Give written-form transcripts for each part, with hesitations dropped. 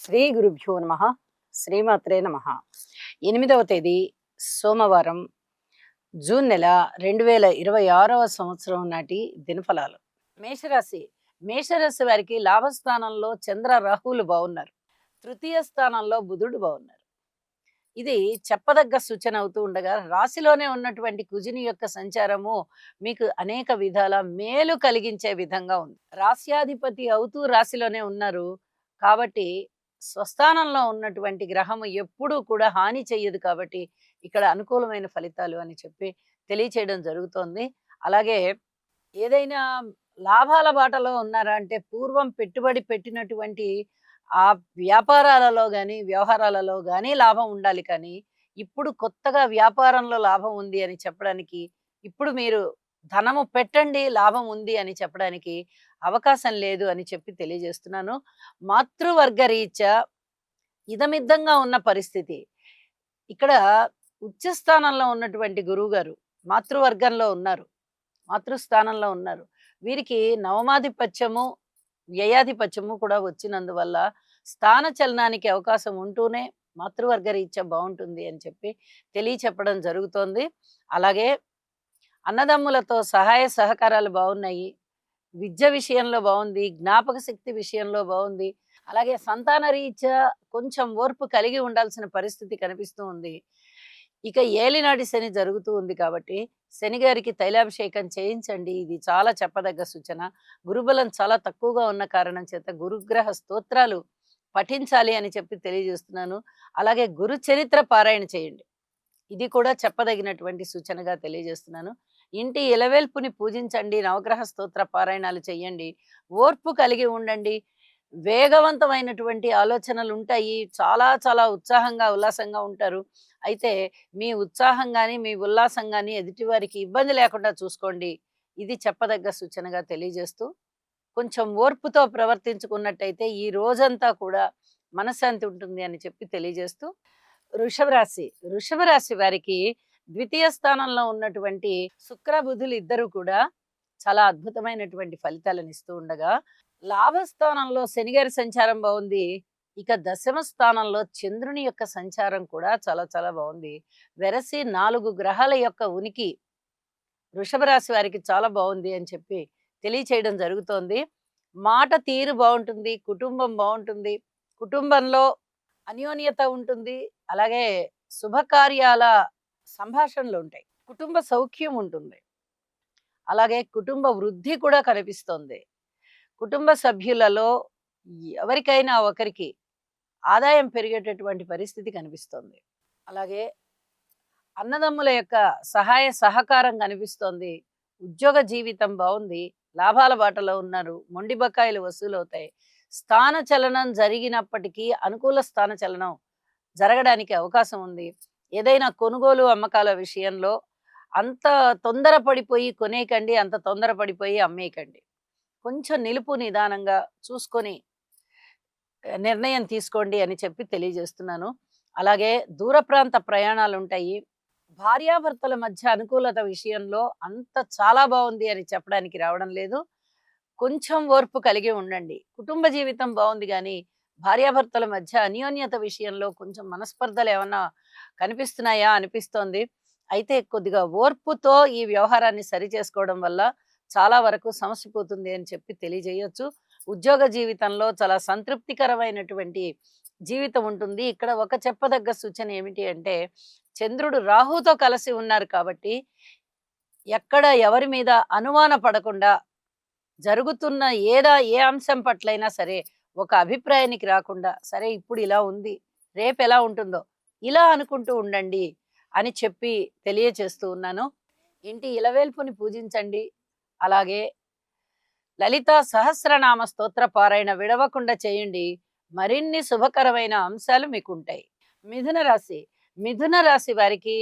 శ్రీ గురుభ్యో నమ. శ్రీమాత్రే నమ. 8వ తేదీ సోమవారం, జూన్ నెల 2026వ సంవత్సరం నాటి దినఫలాలు. మేషరాశి. మేషరాశి వారికి లాభస్థానంలో చంద్ర రాహువులు బాగున్నారు. తృతీయ స్థానంలో బుధుడు బాగున్నారు. ఇది చెప్పదగ్గ సూచన అవుతూ ఉండగా, రాశిలోనే ఉన్నటువంటి కుజుని యొక్క సంచారము మీకు అనేక విధాల మేలు కలిగించే విధంగా ఉంది. రాశ్యాధిపతి అవుతూ రాశిలోనే ఉన్నారు కాబట్టి స్వస్థానంలో ఉన్నటువంటి గ్రహము ఎప్పుడూ కూడా హాని చెయ్యదు కాబట్టి ఇక్కడ అనుకూలమైన ఫలితాలు అని చెప్పి తెలియచేయడం జరుగుతోంది. అలాగే ఏదైనా లాభాల బాటలో ఉన్నారా అంటే పూర్వం పెట్టుబడి పెట్టినటువంటి ఆ వ్యాపారాలలో గాని, వ్యవహారాలలో గాని లాభం ఉండాలి కానీ, ఇప్పుడు కొత్తగా వ్యాపారంలో లాభం ఉంది అని చెప్పడానికి, ఇప్పుడు మీరు ధనము పెట్టండి లాభం ఉంది అని చెప్పడానికి అవకాశం లేదు అని చెప్పి తెలియజేస్తున్నాను. మాతృవర్గ రీత్యా ఇదమిద్దంగా ఉన్న పరిస్థితి. ఇక్కడ ఉచ్చ స్థానంలో ఉన్నటువంటి గురువుగారు మాతృవర్గంలో ఉన్నారు. మాతృస్థానంలో ఉన్నారు. వీరికి నవమాధిపత్యము, వ్యయాధిపత్యము కూడా వచ్చినందువల్ల స్థాన చలనానికి అవకాశం ఉంటూనే మాతృవర్గ రీత్యా బాగుంటుంది అని చెప్పి తెలియచెప్పడం జరుగుతోంది. అలాగే అన్నదమ్ములతో సహాయ సహకారాలు బాగున్నాయి. విద్య విషయంలో బాగుంది. జ్ఞాపక శక్తి విషయంలో బాగుంది. అలాగే సంతాన రీత్యా కొంచెం ఓర్పు కలిగి ఉండాల్సిన పరిస్థితి కనిపిస్తూ ఉంది. ఇక ఏలినాటి శని జరుగుతూ ఉంది కాబట్టి శని గారికి తైలాభిషేకం చేయించండి. ఇది చాలా చెప్పదగ్గ సూచన. గురుబలం చాలా తక్కువగా ఉన్న కారణం చేత గురుగ్రహ స్తోత్రాలు పఠించాలి అని చెప్పి తెలియజేస్తున్నాను. అలాగే గురు చరిత్ర పారాయణ చేయండి. ఇది కూడా చెప్పదగినటువంటి సూచనగా తెలియజేస్తున్నాను. ఇంటి ఇలవేల్పుని పూజించండి. నవగ్రహ స్తోత్ర పారాయణాలు చేయండి. ఓర్పు కలిగి ఉండండి. వేగవంతమైనటువంటి ఆలోచనలు ఉంటాయి. చాలా చాలా ఉత్సాహంగా, ఉల్లాసంగా ఉంటారు. అయితే మీ ఉత్సాహం గాని, మీ ఉల్లాసం గాని ఎదుటివారికి ఇబ్బంది లేకుండా చూసుకోండి. ఇది చెప్పదగ్గ సూచనగా తెలియజేస్తూ, కొంచెం ఓర్పుతో ప్రవర్తించుకున్నట్టయితే ఈ రోజంతా కూడా మనశ్శాంతి ఉంటుంది అని చెప్పి తెలియజేస్తూ, వృషభ రాశి. వృషభ రాశి వారికి ద్వితీయ స్థానంలో ఉన్నటువంటి శుక్ర బుధులు ఇద్దరు కూడా చాలా అద్భుతమైనటువంటి ఫలితాలను ఇస్తూ ఉండగా, లాభస్థానంలో శనిగారి సంచారం బాగుంది. ఇక దశమ స్థానంలో చంద్రుని యొక్క సంచారం కూడా చాలా చాలా బాగుంది. వెరసి 4 గ్రహాల యొక్క ఉనికి వృషభ రాశి వారికి చాలా బాగుంది అని చెప్పి తెలియచేయడం జరుగుతోంది. మాట తీరు బాగుంటుంది. కుటుంబం బాగుంటుంది. కుటుంబంలో అన్యోన్యత ఉంటుంది. అలాగే శుభకార్యాల సంభాషణలు ఉంటాయి. కుటుంబ సౌఖ్యం ఉంటుంది. అలాగే కుటుంబ వృద్ధి కూడా కనిపిస్తోంది. కుటుంబ సభ్యులలో ఎవరికైనా ఒకరికి ఆదాయం పెరిగేటటువంటి పరిస్థితి కనిపిస్తోంది. అలాగే అన్నదమ్ముల యొక్క సహాయ సహకారం కనిపిస్తోంది. ఉద్యోగ జీవితం బాగుంది. లాభాల బాటలో ఉన్నారు. మొండి బకాయిలు వసూలవుతాయి. స్థాన చలనం జరిగినప్పటికీ అనుకూల స్థాన చలనం జరగడానికి అవకాశం ఉంది. ఏదైనా కొనుగోలు అమ్మకాల విషయంలో అంత తొందరపడిపోయి కొనేయకండి. అంత తొందరపడిపోయి అమ్మేయకండి. కొంచెం నిలుపు నిదానంగా చూసుకొని నిర్ణయం తీసుకోండి అని చెప్పి తెలియజేస్తున్నాను. అలాగే దూర ప్రాంత ప్రయాణాలు ఉంటాయి. భార్యాభర్తల మధ్య అనుకూలత విషయంలో అంత చాలా బాగుంది అని చెప్పడానికి రావడం లేదు. కొంచెం ఓర్పు కలిగి ఉండండి. కుటుంబ జీవితం బాగుంది గానీ భార్యాభర్తల మధ్య అన్యోన్యత విషయంలో కొంచెం మనస్పర్ధలు ఏమన్నా కనిపిస్తున్నాయా అనిపిస్తోంది. అయితే కొద్దిగా ఓర్పుతో ఈ వ్యవహారాన్ని సరి చేసుకోవడం వల్ల చాలా వరకు సమస్య పోతుంది అని చెప్పి తెలియజేయొచ్చు. ఉద్యోగ జీవితంలో చాలా సంతృప్తికరమైనటువంటి జీవితం ఉంటుంది. ఇక్కడ ఒక చెప్పదగ్గ సూచన ఏమిటి అంటే, చంద్రుడు రాహుతో కలిసి ఉన్నారు కాబట్టి ఎక్కడ ఎవరి మీద అనుమాన పడకుండా జరుగుతున్న ఏ అంశం పట్లైనా సరే ఒక అభిప్రాయానికి రాకుండా, సరే ఇప్పుడు ఇలా ఉంది, రేపు ఎలా ఉంటుందో ఇలా అనుకుంటూ ఉండండి అని చెప్పి తెలియచేస్తూ ఉన్నాను. ఇంటి ఇలవేల్పుని పూజించండి. అలాగే లలితా సహస్రనామ స్తోత్ర పారాయణ విడవకుండా చేయండి. మరిన్ని శుభకరమైన అంశాలు మీకు ఉంటాయి. మిథున రాశి. మిథున రాశి వారికి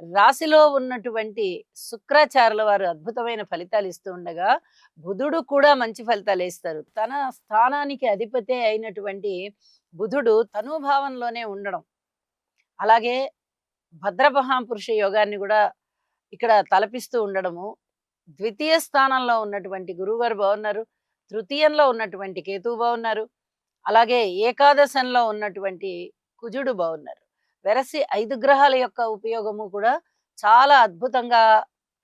రాశిలో ఉన్నటువంటి శుక్రాచార్యుల వారు అద్భుతమైన ఫలితాలు ఇస్తూ ఉండగా, బుధుడు కూడా మంచి ఫలితాలు ఇస్తారు. తన స్థానానికి అధిపతి అయినటువంటి బుధుడు తనూభావంలోనే ఉండడం, అలాగే భద్రమహాపురుష యోగాన్ని కూడా ఇక్కడ తలపిస్తూ ఉండడము, ద్వితీయ స్థానంలో ఉన్నటువంటి గురువుగారు బాగున్నారు. తృతీయంలో ఉన్నటువంటి కేతువు బాగున్నారు. అలాగే ఏకాదశంలో ఉన్నటువంటి కుజుడు బాగున్నారు. వెరసి 5 గ్రహాల యొక్క ఉపయోగము కూడా చాలా అద్భుతంగా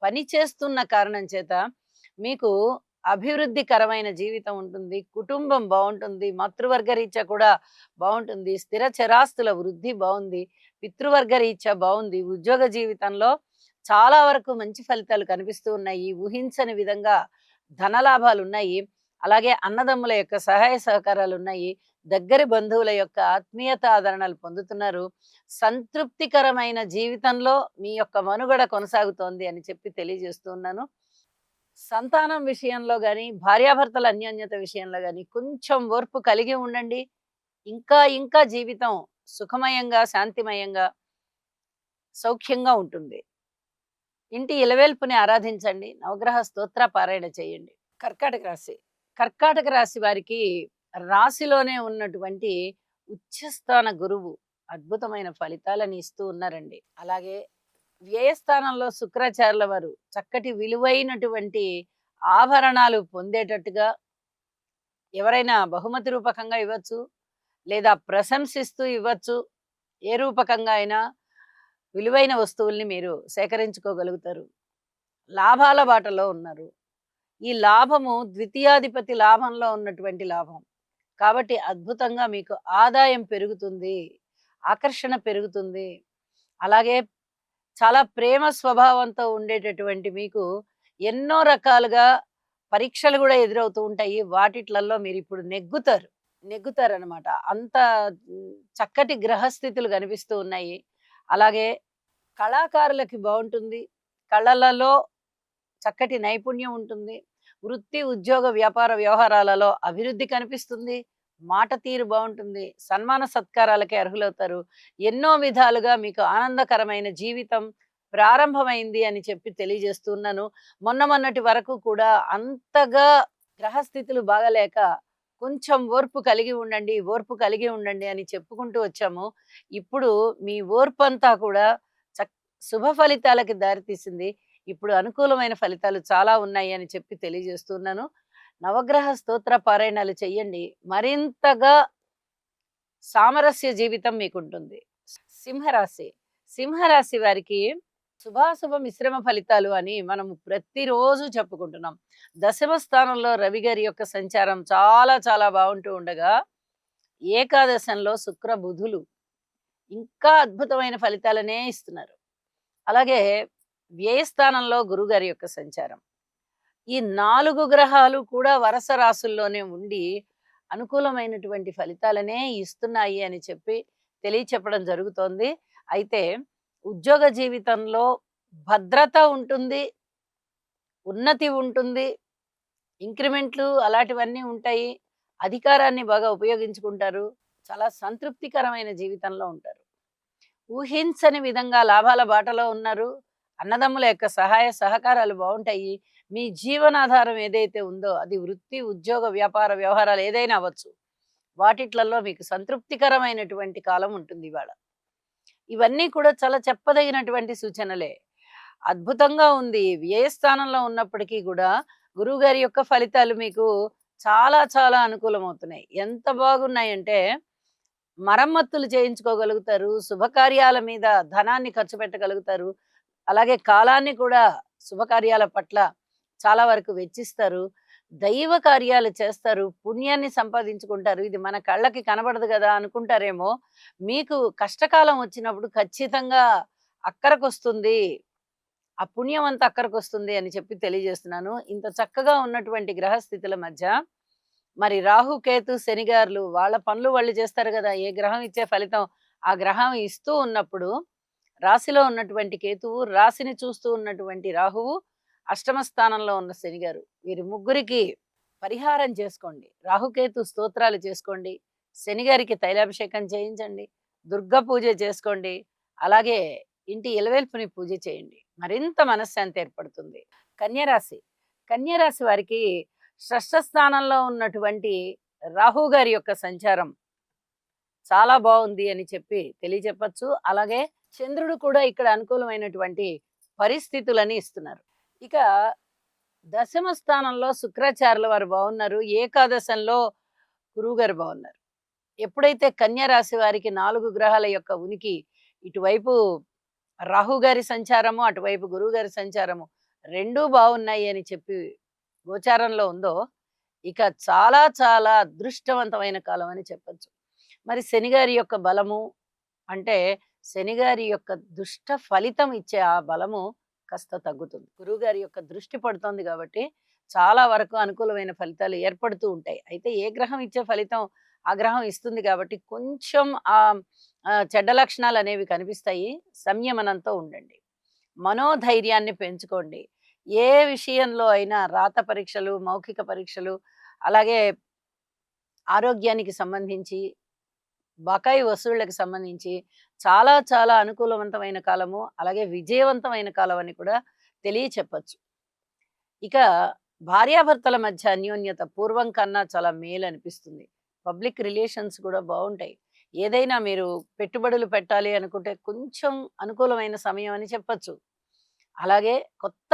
పనిచేస్తున్న కారణం చేత మీకు అభివృద్ధికరమైన జీవితం ఉంటుంది. కుటుంబం బావుంటుంది. మాతృవర్గ రీత్యా కూడా బావుంటుంది. స్థిర చరాస్తుల వృద్ధి బావుంది. పితృవర్గ రీత్యా బావుంది. ఉద్యోగ జీవితంలో చాలా వరకు మంచి ఫలితాలు కనిపిస్తూ ఉన్నాయి. ఊహించని విధంగా ధనలాభాలున్నాయి. అలాగే అన్నదమ్ముల యొక్క సహాయ సహకారాలున్నాయి. దగ్గరి బంధువుల యొక్క ఆత్మీయత ఆదరణలు పొందుతున్నారు. సంతృప్తికరమైన జీవితంలో మీ యొక్క మనుగడ కొనసాగుతోంది అని చెప్పి తెలియజేస్తూ ఉన్నాను. సంతానం విషయంలో గాని, భార్యాభర్తల అన్యోన్యత విషయంలో గాని కొంచెం ఓర్పు కలిగి ఉండండి. ఇంకా ఇంకా జీవితం సుఖమయంగా, శాంతిమయంగా, సౌఖ్యంగా ఉంటుంది. ఇంటి ఇలవేల్పుని ఆరాధించండి. నవగ్రహ స్తోత్ర పారాయణ చేయండి. కర్కాటక రాశి. కర్కాటక రాశి వారికి రాశిలోనే ఉన్నటువంటి ఉచ్చస్థాన గురువు అద్భుతమైన ఫలితాలను ఇస్తూ ఉన్నారండి. అలాగే వ్యయస్థానంలో శుక్రాచార్యుల వారు చక్కటి విలువైనటువంటి ఆభరణాలు పొందేటట్టుగా ఎవరైనా బహుమతి రూపకంగా ఇవ్వచ్చు, లేదా ప్రశంసిస్తూ ఇవ్వచ్చు. ఏ రూపకంగా అయినా విలువైన వస్తువుల్ని మీరు సేకరించుకోగలుగుతారు. లాభాల బాటలో ఉన్నారు. ఈ లాభము ద్వితీయాధిపతి లాభంలో ఉన్నటువంటి లాభం. కాబట్టి అద్భుతంగా మీకు ఆదాయం పెరుగుతుంది. ఆకర్షణ పెరుగుతుంది. అలాగే చాలా ప్రేమ స్వభావంతో ఉండేటటువంటి మీకు ఎన్నో రకాలుగా పరీక్షలు గూడా ఎదురవుతూ ఉంటాయి. వాటిట్లల్లో మీరిప్పుడు నెగ్గుతారనమాట. అంత చక్కటి గ్రహస్థితులు కనిపిస్తూ ఉన్నాయి. అలాగే కళాకారులకి బావుంటుంది. కళలలో చక్కటి నైపుణ్యం ఉంటుంది. వృత్తి, ఉద్యోగ, వ్యాపార వ్యవహారాలలో అభివృద్ధి కనిపిస్తుంది. మాట తీరు బావుంటుంది. సన్మాన సత్కారాలకి అర్హులవుతారు. ఎన్నో విధాలుగా మీకు ఆనందకరమైన జీవితం ప్రారంభమైంది అని చెప్పి తెలియజేస్తున్నాను. మొన్నటి వరకు కూడా అంతగా గ్రహస్థితులు బాగాలేక కొంచెం ఓర్పు కలిగి ఉండండి అని చెప్పుకుంటూ వచ్చాము. ఇప్పుడు మీ ఓర్పంతా కూడా చక్ శుభ ఫలితాలకి దారితీసింది. ఇప్పుడు అనుకూలమైన ఫలితాలు చాలా ఉన్నాయి అని చెప్పి తెలియజేస్తున్నాను. నవగ్రహ స్తోత్ర పారాయణాలు చెయ్యండి. మరింతగా సామరస్య జీవితం మీకుంటుంది. సింహరాశి. సింహరాశి వారికి శుభాశుభ మిశ్రమ ఫలితాలు అని మనము ప్రతిరోజు చెప్పుకుంటున్నాం. దశమ స్థానంలో రవి గారి యొక్క సంచారం చాలా చాలా బాగుంటూ ఉండగా, ఏకాదశంలో శుక్ర బుధులు ఇంకా అద్భుతమైన ఫలితాలనే ఇస్తున్నారు. అలాగే వ్యయస్థానంలో గురుగారి యొక్క సంచారం. ఈ 4 గ్రహాలు కూడా వరస రాసుల్లోనే ఉండి అనుకూలమైనటువంటి ఫలితాలనే ఇస్తున్నాయి అని చెప్పి తెలియచెప్పడం జరుగుతోంది. అయితే ఉద్యోగ జీవితంలో భద్రత ఉంటుంది, ఉన్నతి ఉంటుంది, ఇంక్రిమెంట్లు అలాంటివన్నీ ఉంటాయి. అధికారాన్ని బాగా ఉపయోగించుకుంటారు. చాలా సంతృప్తికరమైన జీవితంలో ఉంటారు. ఊహించని విధంగా లాభాల బాటలో ఉన్నారు. అన్నదమ్ముల యొక్క సహాయ సహకారాలు బావుంటాయి. మీ జీవనాధారం ఏదైతే ఉందో అది వృత్తి, ఉద్యోగ, వ్యాపార వ్యవహారాలు ఏదైనా అవ్వచ్చు. వాటిట్లలో మీకు సంతృప్తికరమైనటువంటి కాలం ఉంటుంది ఇవాళ. ఇవన్నీ కూడా చాలా చెప్పదగినటువంటి సూచనలే. అద్భుతంగా ఉంది. వ్యయస్థానంలో ఉన్నప్పటికీ కూడా గురువుగారి యొక్క ఫలితాలు మీకు చాలా చాలా అనుకూలమవుతున్నాయి. ఎంత బాగున్నాయంటే మరమ్మతులు చేయించుకోగలుగుతారు. శుభకార్యాల మీద ధనాన్ని ఖర్చు పెట్టగలుగుతారు. అలాగే కాలాన్ని కూడా శుభకార్యాల పట్ల చాలా వరకు వెచ్చిస్తారు. దైవ కార్యాలు చేస్తారు. పుణ్యాన్ని సంపాదించుకుంటారు. ఇది మన కళ్ళకి కనబడదు గదా అనుకుంటారేమో. మీకు కష్టకాలం వచ్చినప్పుడు ఖచ్చితంగా అక్కరకొస్తుంది. ఆ పుణ్యం అంతా అక్కరకొస్తుంది అని చెప్పి తెలియజేస్తున్నాను. ఇంత చక్కగా ఉన్నటువంటి గ్రహస్థితుల మధ్య మరి రాహు, కేతు, శనిగారులు వాళ్ళ పనులు వాళ్ళు చేస్తారు గదా! ఏ గ్రహం ఇచ్చే ఫలితం ఆ గ్రహం ఇస్తూ ఉన్నప్పుడు రాశిలో ఉన్నటువంటి కేతువు, రాశిని చూస్తూ ఉన్నటువంటి రాహువు, అష్టమ స్థానంలో ఉన్న శనిగారు. వీరి ముగ్గురికి పరిహారం చేసుకోండి. రాహుకేతు స్తోత్రాలు చేసుకోండి. శనిగారికి తైలాభిషేకం చేయించండి. దుర్గా పూజ చేసుకోండి. అలాగే ఇంటి ఇలవేల్పుని పూజ చేయండి. మరింత మనశ్శాంతి ఏర్పడుతుంది. కన్యరాశి. కన్యరాశి వారికి షష్ఠ స్థానంలో ఉన్నటువంటి రాహు గారి యొక్క సంచారం చాలా బాగుంది అని చెప్పి తెలియచెప్పచ్చు. అలాగే చంద్రుడు కూడా ఇక్కడ అనుకూలమైనటువంటి పరిస్థితులని ఇస్తున్నారు. ఇక దశమ స్థానంలో శుక్రాచార్యుల వారు బాగున్నారు. ఏకాదశంలో గురువు గారు బాగున్నారు. ఎప్పుడైతే కన్యా రాశి వారికి 4 గ్రహాల యొక్క ఉనికి ఇటువైపు రాహు గారి సంచారము, అటువైపు గురువు గారి సంచారము 2 బావున్నాయి అని చెప్పి గోచారంలో ఉందో, ఇక చాలా చాలా అదృష్టవంతమైన కాలం అని చెప్పొచ్చు. మరి శని గారి యొక్క బలము అంటే, శని గారి యొక్క దుష్ట ఫలితం ఇచ్చే ఆ బలము కాస్త తగ్గుతుంది. గురువుగారి యొక్క దృష్టి పడుతోంది కాబట్టి, చాలా వరకు అనుకూలమైన ఫలితాలు ఏర్పడుతూ ఉంటాయి. అయితే ఏ గ్రహం ఇచ్చే ఫలితం ఆ గ్రహం ఇస్తుంది కాబట్టి, కొంచెం చెడ్డ లక్షణాలనేవి కనిపిస్తాయి. సంయమనంతో ఉండండి. మనోధైర్యాన్ని పెంచుకోండి. ఏ విషయంలో అయినా రాత పరీక్షలు, మౌఖిక పరీక్షలు, అలాగే ఆరోగ్యానికి సంబంధించి, బకాయి వసూళ్ళకి సంబంధించి చాలా చాలా అనుకూలవంతమైన కాలము. అలాగే విజయవంతమైన కాలం అని కూడా తెలియచెప్పొచ్చు. ఇక భార్యాభర్తల మధ్య అన్యోన్యత పూర్వం కన్నా చాలా మేలనిపిస్తుంది. పబ్లిక్ రిలేషన్స్ కూడా బావుంటాయి. ఏదైనా మీరు పెట్టుబడులు పెట్టాలి అనుకుంటే కొంచెం అనుకూలమైన సమయం అని చెప్పొచ్చు. అలాగే కొత్త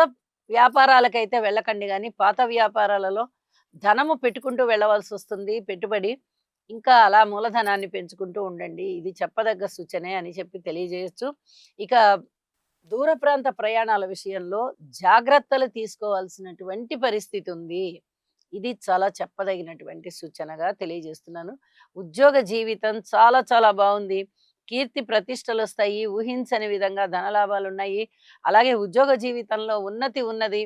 వ్యాపారాలకైతే వెళ్ళకండి గానీ, పాత వ్యాపారాలలో ధనము పెట్టుకుంటూ వెళ్ళవలసొస్తుంది పెట్టుబడి. ఇంకా అలా మూలధనాన్ని పెంచుకుంటూ ఉండండి. ఇది చెప్పదగ్గ సూచనే అని చెప్పి తెలియజేయొచ్చు. ఇక దూర ప్రాంత ప్రయాణాల విషయంలో జాగ్రత్తలు తీసుకోవాల్సినటువంటి పరిస్థితి ఉంది. ఇది చాలా చెప్పదగినటువంటి సూచనగా తెలియజేస్తున్నాను. ఉద్యోగ జీవితం చాలా చాలా బావుంది. కీర్తి ప్రతిష్టలొస్తాయి. ఊహించని విధంగా ధనలాభాలున్నాయి. అలాగే ఉద్యోగ జీవితంలో ఉన్నతి ఉన్నది.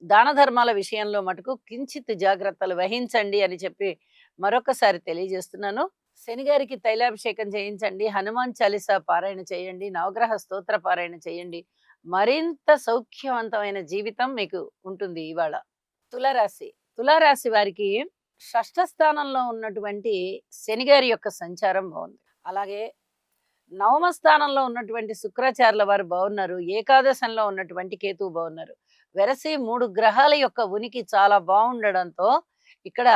దాన ధర్మాల విషయంలో మటుకు కించిత్ జాగ్రత్తలు వహించండి అని చెప్పి మరొకసారి తెలియజేస్తున్నాను. శనిగారికి తైలాభిషేకం చేయించండి. హనుమాన్ చాలీసా పారాయణ చేయండి. నవగ్రహ స్తోత్ర పారాయణ చేయండి. మరింత సౌఖ్యవంతమైన జీవితం మీకు ఉంటుంది ఇవాళ. తులారాశి. తులారాశి వారికి షష్ఠ స్థానంలో ఉన్నటువంటి శనిగారి యొక్క సంచారం బాగుంది. అలాగే నవమ స్థానంలో ఉన్నటువంటి శుక్రాచార్యుల వారు బాగున్నారు. ఏకాదశంలో ఉన్నటువంటి కేతువు బాగున్నారు. వెరసి 3 గ్రహాల యొక్క ఉనికి చాలా బాగుండడంతో ఇక్కడ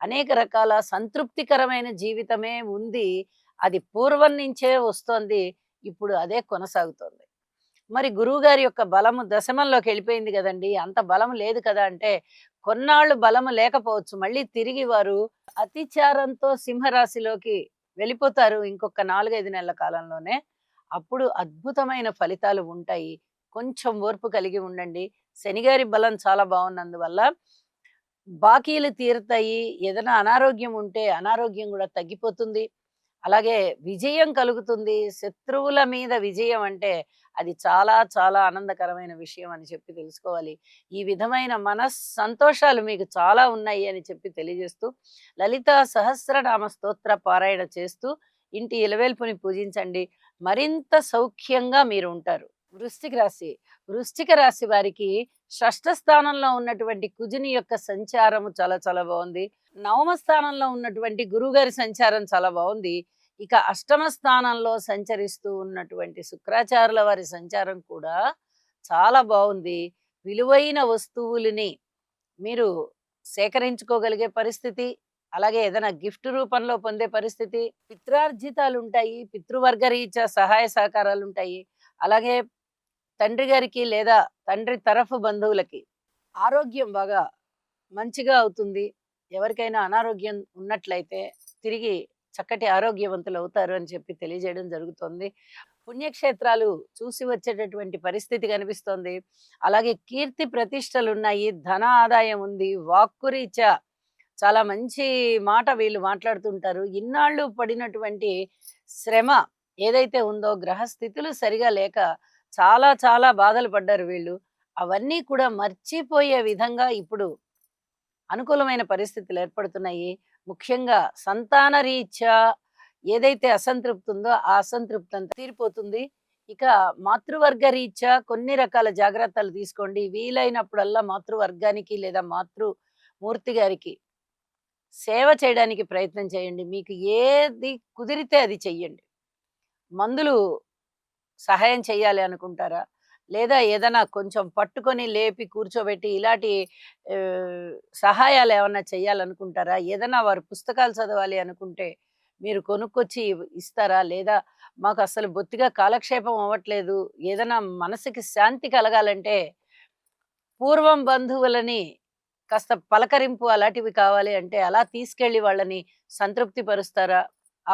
అనేక రకాల సంతృప్తికరమైన జీవితమే ఉంది. అది పూర్వం నుంచే వస్తోంది. ఇప్పుడు అదే కొనసాగుతోంది. మరి గురువుగారి యొక్క బలము దశమంలోకి వెళ్ళిపోయింది కదండి. అంత బలం లేదు కదా అంటే, కొన్నాళ్ళు బలము లేకపోవచ్చు. మళ్ళీ తిరిగి వారు అతిచారంతో సింహరాశిలోకి వెళ్ళిపోతారు ఇంకొక 4, 5 నెలల కాలంలోనే. అప్పుడు అద్భుతమైన ఫలితాలు ఉంటాయి. కొంచెం ఓర్పు కలిగి ఉండండి. శనిగారి బలం చాలా బాగున్నందువల్ల బాకీలు తీరుతాయి. ఏదైనా అనారోగ్యం ఉంటే అనారోగ్యం కూడా తగ్గిపోతుంది. అలాగే విజయం కలుగుతుంది. శత్రువుల మీద విజయం అంటే అది చాలా చాలా ఆనందకరమైన విషయం అని చెప్పి తెలుసుకోవాలి. ఈ విధమైన సంతోషాలు మీకు చాలా ఉన్నాయి అని చెప్పి తెలియజేస్తూ, లలితా సహస్రనామ స్తోత్ర పారాయణ చేస్తూ ఇంటి ఇలవేల్పుని పూజించండి. మరింత సౌఖ్యంగా మీరు ఉంటారు. వృశ్చిక రాశి. వృశ్చిక రాశి వారికి షష్ఠ స్థానంలో ఉన్నటువంటి కుజుని యొక్క సంచారము చాలా చాలా బాగుంది. నవమ స్థానంలో ఉన్నటువంటి గురువుగారి సంచారం చాలా బాగుంది. ఇక అష్టమ స్థానంలో సంచరిస్తూ ఉన్నటువంటి శుక్రాచార్యుల వారి సంచారం కూడా చాలా బాగుంది. విలువైన వస్తువులని మీరు సేకరించుకోగలిగే పరిస్థితి, అలాగే ఏదైనా గిఫ్ట్ రూపంలో పొందే పరిస్థితి, పిత్రార్జితాలు ఉంటాయి, పితృవర్గ రీత్యా సహాయ సహకారాలు ఉంటాయి. అలాగే తండ్రి గారికి లేదా తండ్రి తరఫు బంధువులకి ఆరోగ్యం బాగా మంచిగా అవుతుంది. ఎవరికైనా అనారోగ్యం ఉన్నట్లయితే తిరిగి చక్కటి ఆరోగ్యవంతులు అవుతారు అని చెప్పి తెలియజేయడం జరుగుతుంది. పుణ్యక్షేత్రాలు చూసి వచ్చేటటువంటి పరిస్థితి కనిపిస్తోంది. అలాగే కీర్తి ప్రతిష్టలు ఉన్నాయి. ధన ఆదాయం ఉంది. వాక్కురీత్యా చాలా మంచి మాట వీళ్ళు మాట్లాడుతుంటారు. ఇన్నాళ్ళు పడినటువంటి శ్రమ ఏదైతే ఉందో, గ్రహస్థితులు సరిగా లేక చాలా చాలా బాధలు పడ్డారు వీళ్ళు. అవన్నీ కూడా మర్చిపోయే విధంగా ఇప్పుడు అనుకూలమైన పరిస్థితులు ఏర్పడుతున్నాయి. ముఖ్యంగా సంతాన రీత్యా ఏదైతే అసంతృప్తి ఉందో ఆ అసంతృప్తి అంతా తీరిపోతుంది. ఇక మాతృవర్గ రీత్యా కొన్ని రకాల జాగ్రత్తలు తీసుకోండి. వీలైనప్పుడల్లా మాతృవర్గానికి లేదా మాతృమూర్తి గారికి సేవ చేయడానికి ప్రయత్నం చేయండి. మీకు ఏది కుదిరితే అది చెయ్యండి. మందులు సహాయం చేయాలి అనుకుంటారా? లేదా ఏదైనా కొంచెం పట్టుకొని లేపి కూర్చోబెట్టి ఇలాంటి సహాయాలు ఏమన్నా చేయాలనుకుంటారా? ఏదైనా వారు పుస్తకాలు చదవాలి అనుకుంటే మీరు కొనుక్కొచ్చి ఇస్తారా? లేదా మాకు అసలు బొత్తిగా కాలక్షేపం అవ్వట్లేదు, ఏదైనా మనసుకి శాంతి కలగాలంటే పూర్వం బంధువులని కాస్త పలకరింపు అలాంటివి కావాలి అంటే అలా తీసుకెళ్ళి వాళ్ళని సంతృప్తి పరుస్తారా? ఆ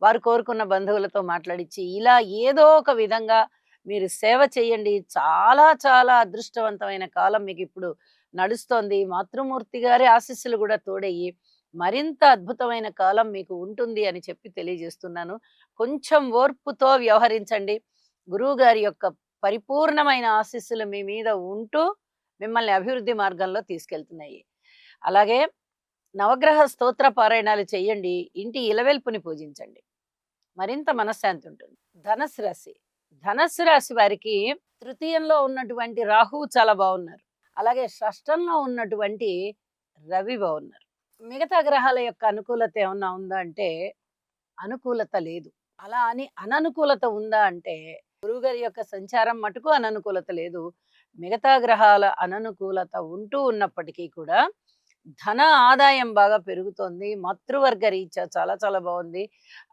వారు కోరుకున్న బంధువులతో మాట్లాడిచ్చి, ఇలా ఏదో ఒక విధంగా మీరు సేవ చేయండి. చాలా చాలా అదృష్టవంతమైన కాలం మీకిప్పుడు నడుస్తోంది. మాతృమూర్తి గారి ఆశీస్సులు గూడా తోడయ్యి, మరింత అద్భుతమైన కాలం మీకు ఉంటుంది అని చెప్పి తెలియజేస్తున్నాను. కొంచెం ఓర్పుతో వ్యవహరించండి. గురువుగారి యొక్క పరిపూర్ణమైన ఆశీస్సులు మీ మీద ఉంటూ, మిమ్మల్ని అభివృద్ధి మార్గంలో తీసుకెళ్తున్నాయి. అలాగే నవగ్రహ స్తోత్ర పారాయణాలు చేయండి. ఇంటి ఇలవెల్పుని పూజించండి. మరింత మనశ్శాంతి ఉంటుంది. ధనస్సు రాశి. ధనస్సు రాశి వారికి తృతీయంలో ఉన్నటువంటి రాహువు చాలా బాగున్నారు. అలాగే షష్టంలో ఉన్నటువంటి రవి బాగున్నారు. మిగతా గ్రహాల యొక్క అనుకూలత ఏమన్నా ఉందా అంటే అనుకూలత లేదు. అలా అని అననుకూలత ఉందా అంటే గురువుగారి యొక్క సంచారం మటుకు అననుకూలత లేదు. మిగతా గ్రహాల అననుకూలత ఉంటూ ఉన్నప్పటికీ కూడా ధన ఆదాయం బాగా పెరుగుతోంది. మాతృవర్గ రీత్యా చాలా చాలా బాగుంది.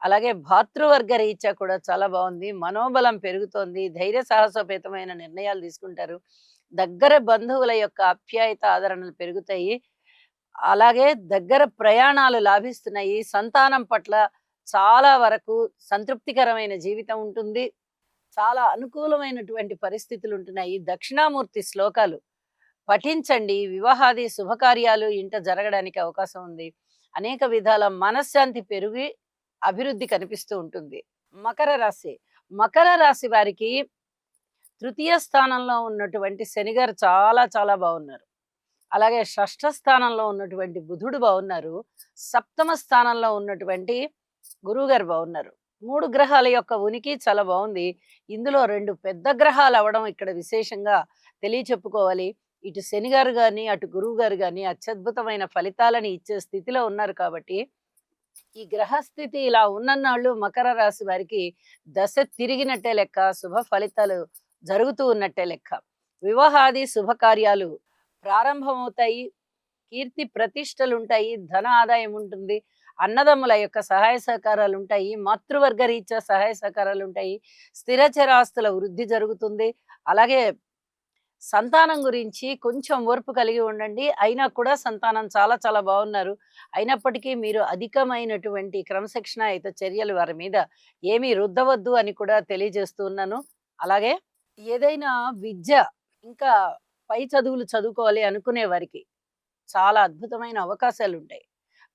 అలాగే భాతృవర్గ రీత్యా కూడా చాలా బాగుంది. మనోబలం పెరుగుతోంది. ధైర్య సాహసోపేతమైన నిర్ణయాలు తీసుకుంటారు. దగ్గర బంధువుల యొక్క ఆప్యాయత ఆదరణలు పెరుగుతాయి. అలాగే దగ్గర ప్రయాణాలు లాభిస్తున్నాయి. సంతానం పట్ల చాలా వరకు సంతృప్తికరమైన జీవితం ఉంటుంది. చాలా అనుకూలమైనటువంటి పరిస్థితులు ఉంటున్నాయి. దక్షిణామూర్తి శ్లోకాలు పఠించండి. వివాహాది శుభకార్యాలు ఇంట జరగడానికి అవకాశం ఉంది. అనేక విధాల మనశ్శాంతి పెరిగి అభివృద్ధి కనిపిస్తూ ఉంటుంది. మకర రాశి. మకర రాశి వారికి తృతీయ స్థానంలో ఉన్నటువంటి శనిగారు చాలా చాలా బాగున్నారు. అలాగే షష్ఠ స్థానంలో ఉన్నటువంటి బుధుడు బాగున్నారు. సప్తమ స్థానంలో ఉన్నటువంటి గురువుగారు బాగున్నారు. 3 గ్రహాల యొక్క ఉనికి చాలా బాగుంది. ఇందులో 2 పెద్ద గ్రహాలు అవ్వడం ఇక్కడ విశేషంగా తెలియచెప్పుకోవాలి. ఇటు శనిగారు గాని, అటు గురువుగారు గాని అత్యద్భుతమైన ఫలితాలను ఇచ్చే స్థితిలో ఉన్నారు కాబట్టి, ఈ గ్రహస్థితి ఇలా ఉన్నన్నాళ్ళు మకర రాశి వారికి దశ తిరిగినట్టే లెక్క. శుభ ఫలితాలు జరుగుతూ ఉన్నట్టే లెక్క. వివాహాది శుభకార్యాలు ప్రారంభమవుతాయి. కీర్తి ప్రతిష్టలుంటాయి. ధన ఆదాయం ఉంటుంది. అన్నదమ్ముల యొక్క సహాయ సహకారాలు ఉంటాయి. మాతృవర్గ రీత్యా సహాయ సహకారాలు ఉంటాయి. స్థిరచరాస్తుల వృద్ధి జరుగుతుంది. అలాగే సంతానం గురించి కొంచెం ఓర్పు కలిగి ఉండండి. అయినా కూడా సంతానం చాలా చాలా బాగున్నారు. అయినప్పటికీ మీరు అధికమైనటువంటి క్రమశిక్షణాయుత చర్యలు వారి మీద ఏమీ రుద్దవద్దు అని కూడా తెలియజేస్తూ ఉన్నాను. అలాగే ఏదైనా విద్య ఇంకా పై చదువులు చదువుకోవాలి అనుకునే వారికి చాలా అద్భుతమైన అవకాశాలుంటాయి.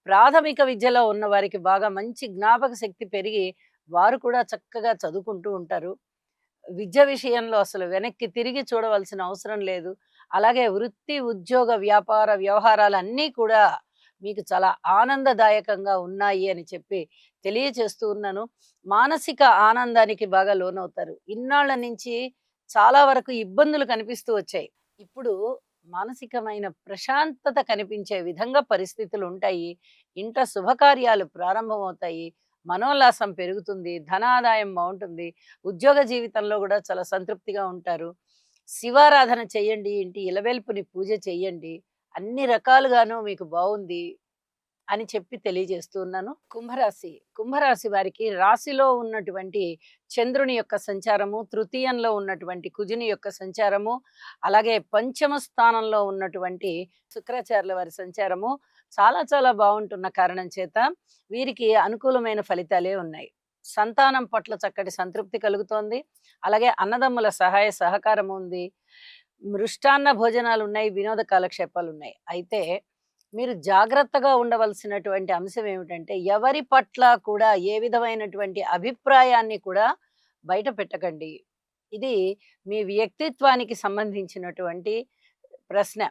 ప్రాథమిక విద్యలో ఉన్న వారికి బాగా మంచి జ్ఞాపక శక్తి పెరిగి వారు కూడా చక్కగా చదువుకుంటూ ఉంటారు. విద్య విషయంలో అసలు వెనక్కి తిరిగి చూడవలసిన అవసరం లేదు. అలాగే వృత్తి, ఉద్యోగ, వ్యాపార వ్యవహారాలన్నీ కూడా మీకు చాలా ఆనందదాయకంగా ఉన్నాయి అని చెప్పి తెలియచేస్తూ ఉన్నాను. మానసిక ఆనందానికి బాగా లోనవుతారు. ఇన్నాళ్ళ నుంచి చాలా వరకు ఇబ్బందులు కనిపిస్తూ వచ్చాయి. ఇప్పుడు మానసికమైన ప్రశాంతత కనిపించే విధంగా పరిస్థితులు ఉంటాయి. ఇంట శుభకార్యాలు ప్రారంభమవుతాయి. మనోల్లాసం పెరుగుతుంది. ధనాదాయం బావుంటుంది. ఉద్యోగ జీవితంలో గూడా చాలా సంతృప్తిగా ఉంటారు. శివారాధన చెయ్యండి. ఇంటి ఇలవెల్పుని పూజ చెయ్యండి. అన్ని రకాలుగాను మీకు బావుంది అని చెప్పి తెలియజేస్తూ ఉన్నాను. కుంభరాశి. కుంభరాశి వారికి రాశిలో ఉన్నటువంటి చంద్రుని యొక్క సంచారము, తృతీయంలో ఉన్నటువంటి కుజుని యొక్క సంచారము, అలాగే పంచమ స్థానంలో ఉన్నటువంటి శుక్రాచార్యుల వారి సంచారము చాలా చాలా బావుంటున్న కారణం చేత వీరికి అనుకూలమైన ఫలితాలే ఉన్నాయి. సంతానం పట్ల చక్కటి సంతృప్తి కలుగుతోంది. అలాగే అన్నదమ్ముల సహాయ సహకారం ఉంది. మృష్టాన్న భోజనాలున్నాయి. వినోద కాలక్షేపాలున్నాయి. అయితే మీరు జాగ్రత్తగా ఉండవలసినటువంటి అంశం ఏమిటంటే, ఎవరి పట్ల కూడా ఏ విధమైనటువంటి అభిప్రాయాన్ని కూడా బయట పెట్టకండి. ఇది మీ వ్యక్తిత్వానికి సంబంధించినటువంటి ప్రశ్న.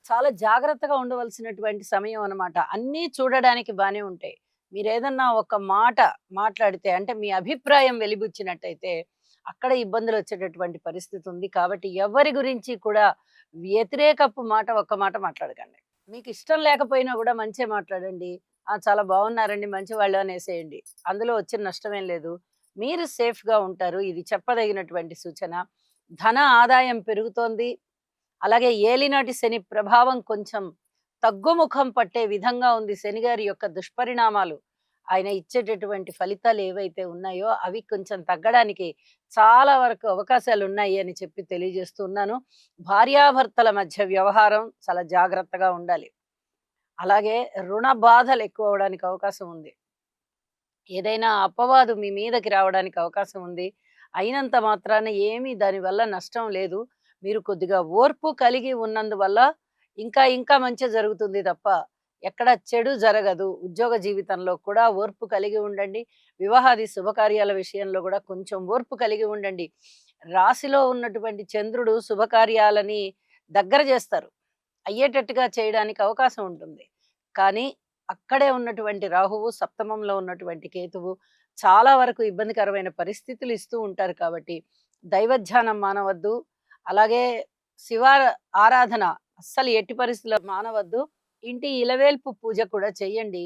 చాలా జాగ్రత్తగా ఉండవలసినటువంటి సమయం అన్నమాట. అన్నీ చూడడానికి బానే ఉంటాయి. మీరేదన్నా ఒక మాట మాట్లాడితే అంటే మీ అభిప్రాయం వెలిబుచ్చినట్టయితే అక్కడ ఇబ్బందులొచ్చేటటువంటి పరిస్థితి ఉంది. కాబట్టి ఎవరి గురించి కూడా వ్యతిరేకపు మాట ఒక్క మాట మాట్లాడకండి. మీకిష్టం లేకపోయినా గూడా మంచే మాట్లాడండి. ఆ! చాలా బావున్నారండి, మంచివాళ్ళు అనేసేయండి. అందులో వచ్చిన నష్టమేం లేదు. మీరు సేఫ్‌గా ఉంటారు. ఇది చెప్పదగినటువంటి సూచన. ధన ఆదాయం పెరుగుతోంది. అలాగే ఏలినాటి శని ప్రభావం కొంచెం తగ్గుముఖం పట్టే విధంగా ఉంది. శనిగారి యొక్క దుష్పరిణామాలు ఆయన ఇచ్చేటటువంటి ఫలితాలు ఏవైతే ఉన్నాయో అవి కొంచెం తగ్గడానికి చాలా వరకు అవకాశాలున్నాయి అని చెప్పి తెలియజేస్తూ ఉన్నాను. భార్యాభర్తల మధ్య వ్యవహారం చాలా జాగ్రత్తగా ఉండాలి. అలాగే రుణ బాధలు ఎక్కువ అవ్వడానికి అవకాశం ఉంది. ఏదైనా అపవాదు మీ మీదకి రావడానికి అవకాశం ఉంది. అయినంత మాత్రాన ఏమీ దానివల్ల నష్టం లేదు. మీరు కొద్దిగా ఓర్పు కలిగి ఉన్నందువల్ల ఇంకా ఇంకా మంచే జరుగుతుంది తప్ప ఎక్కడ చెడు జరగదు. ఉద్యోగ జీవితంలో కూడా ఓర్పు కలిగి ఉండండి. వివాహాది శుభకార్యాల విషయంలో గూడా కొంచెం ఓర్పు కలిగి ఉండండి. రాశిలో ఉన్నటువంటి చంద్రుడు శుభకార్యాలని దగ్గర జేస్తారు. అయ్యేటట్టుగా చేయడానికి అవకాశం ఉంటుంది. కానీ అక్కడే ఉన్నటువంటి రాహువు, సప్తమంలో ఉన్నటువంటి కేతువు చాలా వరకు ఇబ్బందికరమైన పరిస్థితులు ఇస్తూ ఉంటారు కాబట్టి, దైవధ్యానం మానవద్దు. అలాగే శివార ఆరాధన అస్సలు ఎట్టి పరిస్థితుల్లో మానవద్దు. ఇంటి ఇలవేల్పు పూజ కూడా చెయ్యండి.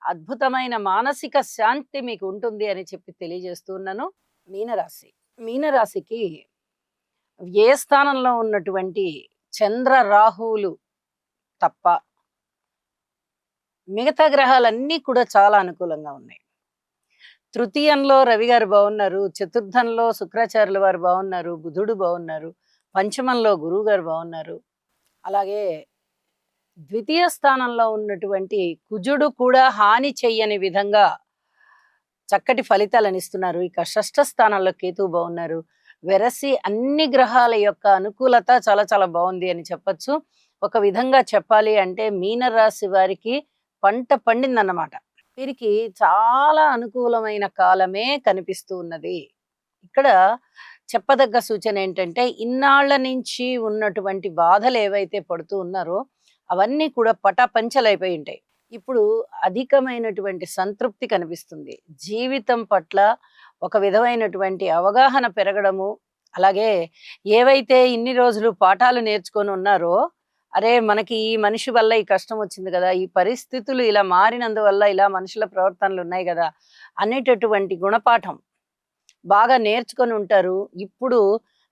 అద్భుతమైన మానసిక శాంతి మీకు ఉంటుంది అని చెప్పి తెలియజేస్తూ ఉన్నాను. మీనరాశి. మీనరాశికి ఏ స్థానంలో ఉన్నటువంటి చంద్ర రాహువులు తప్ప మిగతా గ్రహాలన్నీ కూడా చాలా అనుకూలంగా ఉన్నాయి. తృతీయంలో రవి గారు బాగున్నారు, చతుర్థంలో శుక్రాచార్యుల వారు బాగున్నారు, బుధుడు బాగున్నారు, పంచమంలో గురువు గారు బాగున్నారు. అలాగే ద్వితీయ స్థానంలో ఉన్నటువంటి కుజుడు కూడా హాని చెయ్యని విధంగా చక్కటి ఫలితాలను ఇస్తున్నారు. ఇక షష్ఠ స్థానంలో కేతువు బాగున్నారు. వెరసి అన్ని గ్రహాల యొక్క అనుకూలత చాలా చాలా బాగుంది అని చెప్పొచ్చు. ఒక విధంగా చెప్పాలి అంటే మీనరాశి వారికి పంట పండిందన్నమాట. వీరికి చాలా అనుకూలమైన కాలమే కనిపిస్తూ ఉన్నది. ఇక్కడ చెప్పదగ్గ సూచన ఏంటంటే ఇన్నాళ్ల నుంచి ఉన్నటువంటి బాధలు ఏవైతే పడుతూ ఉన్నారో అవన్నీ కూడా పటాపంచలైపోయి ఉంటాయి. ఇప్పుడు అధికమైనటువంటి సంతృప్తి కనిపిస్తుంది. జీవితం పట్ల ఒక విధమైనటువంటి అవగాహన పెరగడము, అలాగే ఏవైతే ఇన్ని రోజులు పాఠాలు నేర్చుకొని ఉన్నారో, అరే మనకి ఈ మనిషి వల్ల ఈ కష్టం వచ్చింది కదా, ఈ పరిస్థితులు ఇలా మారినందువల్ల ఇలా మనుషుల ప్రవర్తనలు ఉన్నాయి కదా అనేటటువంటి గుణపాఠం బాగా నేర్చుకొని ఉంటారు. ఇప్పుడు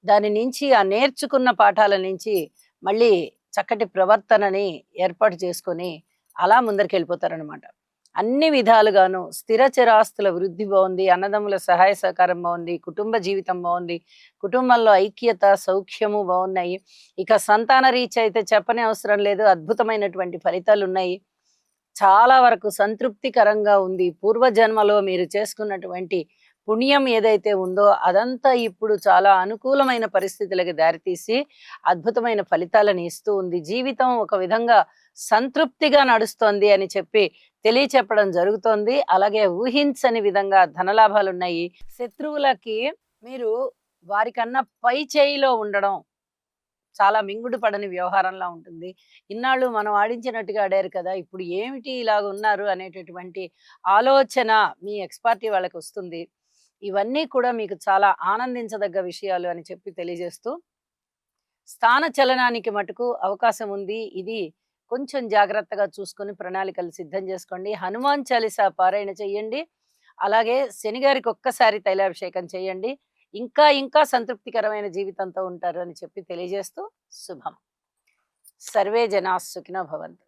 దాని నుంచి ఆ నేర్చుకున్న పాఠాల నుంచి మళ్ళీ చక్కటి ప్రవర్తనని ఏర్పాటు చేసుకొని అలా ముందరికెళ్ళిపోతారనమాట. అన్ని విధాలుగాను స్థిర చిరాస్తుల వృద్ధి బాగుంది, అన్నదమ్ముల సహాయ సహకారం బాగుంది, కుటుంబ జీవితం బాగుంది, కుటుంబంలో ఐక్యత సౌఖ్యము బాగున్నాయి. ఇక సంతాన రీచ్ అయితే చెప్పనే అవసరం లేదు, అద్భుతమైనటువంటి ఫలితాలు ఉన్నాయి. చాలా వరకు సంతృప్తికరంగా ఉంది. పూర్వజన్మలో మీరు చేసుకున్నటువంటి పుణ్యం ఏదైతే ఉందో అదంతా ఇప్పుడు చాలా అనుకూలమైన పరిస్థితులకు దారితీసి అద్భుతమైన ఫలితాలను ఇస్తూ ఉంది. జీవితం ఒక విధంగా సంతృప్తిగా నడుస్తోంది అని చెప్పి తెలియచెప్పడం జరుగుతోంది. అలాగే ఊహించని విధంగా ధనలాభాలు ఉన్నాయి. శత్రువులకి మీరు వారికన్నా పై చేయిలో ఉండడం చాలా మింగుడు పడని వ్యవహారంలా ఉంటుంది. ఇన్నాళ్ళు మనం ఆడించినట్టుగా ఆడారు కదా, ఇప్పుడు ఏమిటి ఇలాగ ఉన్నారు అనేటటువంటి ఆలోచన మీ ఎక్స్‌పార్టీ వాళ్ళకి వస్తుంది. ఇవన్నీ కూడా మీకు చాలా ఆనందించదగ్గ విషయాలు అని చెప్పి తెలియజేస్తూ, స్థాన చలనానికి మటుకు అవకాశం ఉంది. ఇది కొంచెం జాగ్రత్తగా చూసుకొని ప్రణాళికలు సిద్ధం చేసుకోండి. హనుమాన్ చాలీసా పారాయణ చెయ్యండి. అలాగే శనిగారికి ఒక్కసారి తైలాభిషేకం చేయండి. ఇంకా ఇంకా సంతృప్తికరమైన జీవితంతో ఉంటారు అని చెప్పి తెలియజేస్తూ శుభం. సర్వే జనా సుఖినో భవంతు.